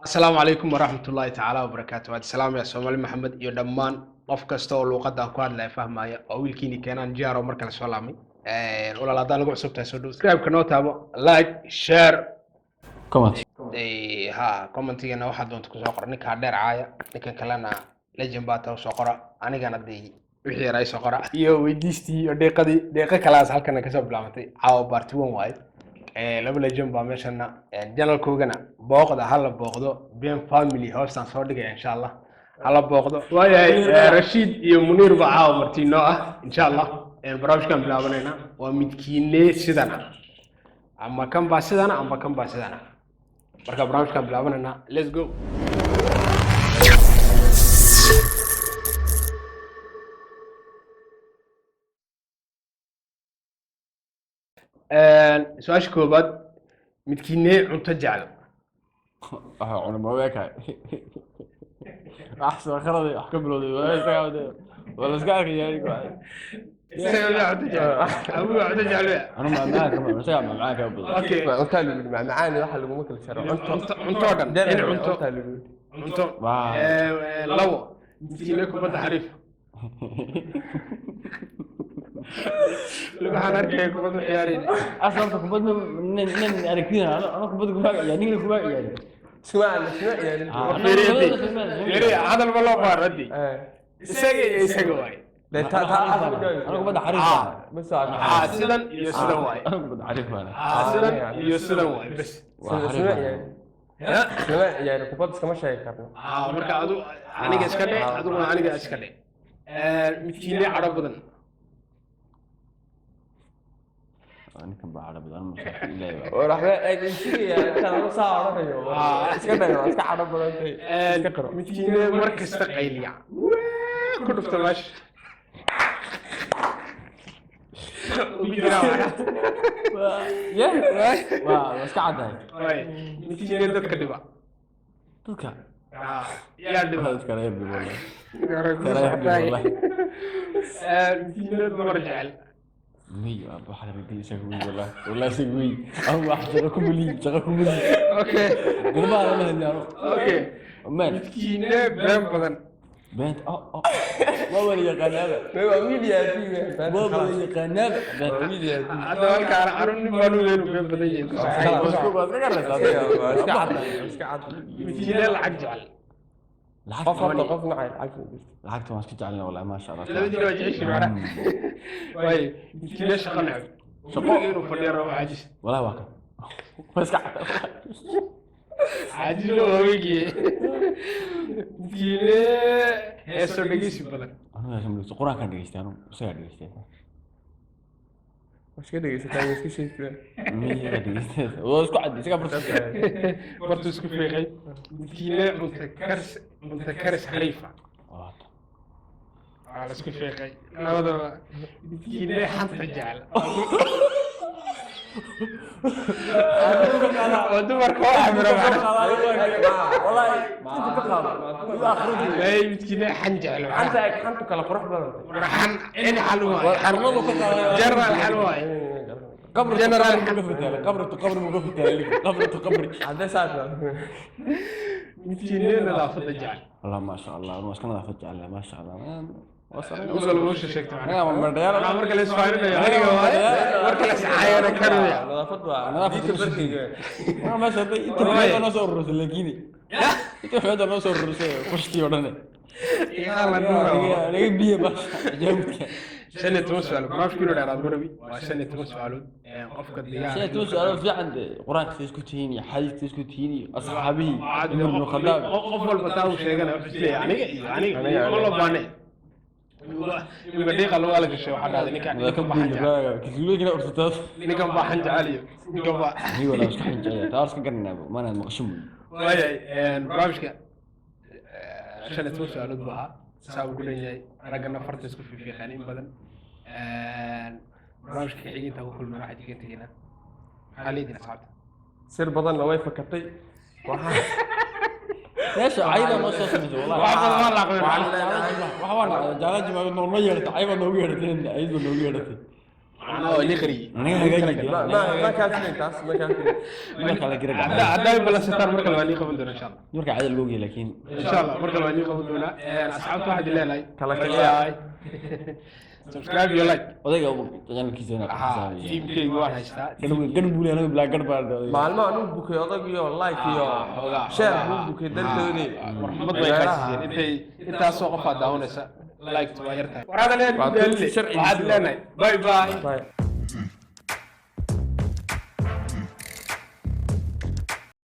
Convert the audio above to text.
السلام عليكم ورحمة الله تعالى وبركاته. السلام يا سومالي محمد iyo dhammaan qof kasta oo luqadda ku hadlaya fahmaya oo wiilkiini keenan jaaro marka la soo laamay walaalaada lagu cusubtahay soo dhow subscribe noo taabo like share comment commentigana waxa doonto ku soo qor ninka dheer caaya ninka kalena legend baa taa soo qora anigana wixii yaray soo qora iyo weydiistii iyo deeqa kalaas halkan ka soo bilaabantay caawa part 1 waay laba legend baa meeshana channelkoogana booqda hala booqdo Ben Family hoostan soo dhigay insha Allah hala booqdo waayay Rashid iyo Munir baa caawa martiino ah insha Allah barnaamijkan bilaabanayna waa midkiine sidana ama kan baa sidana marka barnaamijkan bilaabanayna let's go سؤال كوباد متكيني عمت جعل أنا ما بيك أحسن خلاص أحكم له ولا سكاك يعني أبو عمت جعل أنا معاك بس معاك أوكي قلت له معاني واحد اللي ممكن شرع عمت لو متكيني كوباد حريف لو waxaan arkay kubadda ciyaareen أصلاً kubadda nin aragtina أنا kubadda ku baaga yani nin ku baaga yani سواء يري هذا والله فاردي isaga waay أنا kubadda xariif بس sidan iyo sidan waay أنا kubadda xariif أنا sidan iyo sidan waay bas سواء يعني كوباد كما شيء كرنا marka adu aniga iska dhig aduna aniga iska dhig midkiin carab badan أنا كم بعرف أنا مش لا وراح نسي كان صار رهيب اسكت اسك عرب بدل midkiin markasta qayliya ku dhufta maash يا بس قاعد هاي midkiin dadka dhiba تذكر yaa dhiba هذا كلام يبي والله midkiin dumar jecel مي أبو حربي سوي والله سوي أبو أحضركم لي شغلكم لي اوكي قلنا أنا هنا اوكي مان midkiin been badan بنت ما ولي قنابة ما مين يا تي ما ولي قنابة مين يا تي هذا كان عرون بانو لين been badan اسك عاد midkiin lacag jecel قف معي لحقت ما اسكت علينا والله ما شاء الله labadii loo jeceshin wara way midkiin shaqo nacab shaqo inuu fadhiyo caajis والله واقع بس قاعد caajis loo wareegay midkiin heeso dhageysi badan أنا لازم لسه قرآن كان دقيقتين وسير دقيقتين مش كده يستاهل مسك شيء كده مية دقيقتين واسكت عندي سكاب bartu isku fiiqay midkiin muntakars xariifa على اسكو فيقي labadaba midkiin xanta jecel ودمرك واحد من والله انت تقرا لا midkiin xan jecel حنتو كلا قرح بدل raxan in xalwa jarra xalwa قبر جنرال قبر مقفل هذا ساعه midkiin nadaafada jecel والله ما شاء الله انا اسكن نظافه على ما شاء الله وصل وش sheegtay انا من ريال marka la isfaarinayo aniga waay marka la saxayana karaya نظافه دي تبركي ما شاء الله انت ما انا صور رسل لكيني انت هذا انا صور رسل قشتي ودنا انا بيه باش جاوبك شنو توسع ما في كيلو دارات غربي وشنو توسع qofka diyaar شيء توسع في عند قران تسكتيني حديث تسكتيني اصحابي عمر بن الخطاب qof walba taa uu sheegana wuxuu leeyahay aniga wallo baane يبقى دقيقة لو قالك الشيء واحد هذا نكان بحنجة كذلك كده أرتداد نكان بحنجة عالية نكان بح أيوة لا مش حنجة تعرف كنا ما أنا مقشم ويا برامج كان عشان توسع لطبها ساوي كل شيء رجعنا فرت في خانين بدن برامج كحيجي تقول كل ما واحد يجي هنا خليدنا صعب سير بدل لو فكرتي ليش عيبه ما صوصمت والله والله وحوانا جالاجي ما نورمال يرت عيبه لو يرتين عيبه لو يرتين أنا ولي خري ما كان في تاس ما كان في marka la kira هذا بلا ستار مركل ولي قبل دون إن شاء الله marka cadal loogi laakiin إن شاء الله مركل ولي قبل دون أصحاب واحد لا لا كلا كلا سبسكرايب يو لايك odayga channelkiisa ina xisaabiyo تيم كي واحد هشتا gan buuli anaga bilaa gar baa dhaday maalmo anu bukay odag iyo like iyo share buu bukay dalkoodii محمد ويكاسين انت سوق فادا هونسا لايك تو يرتاح ورا هذا اللي شرعي باي باي Bye.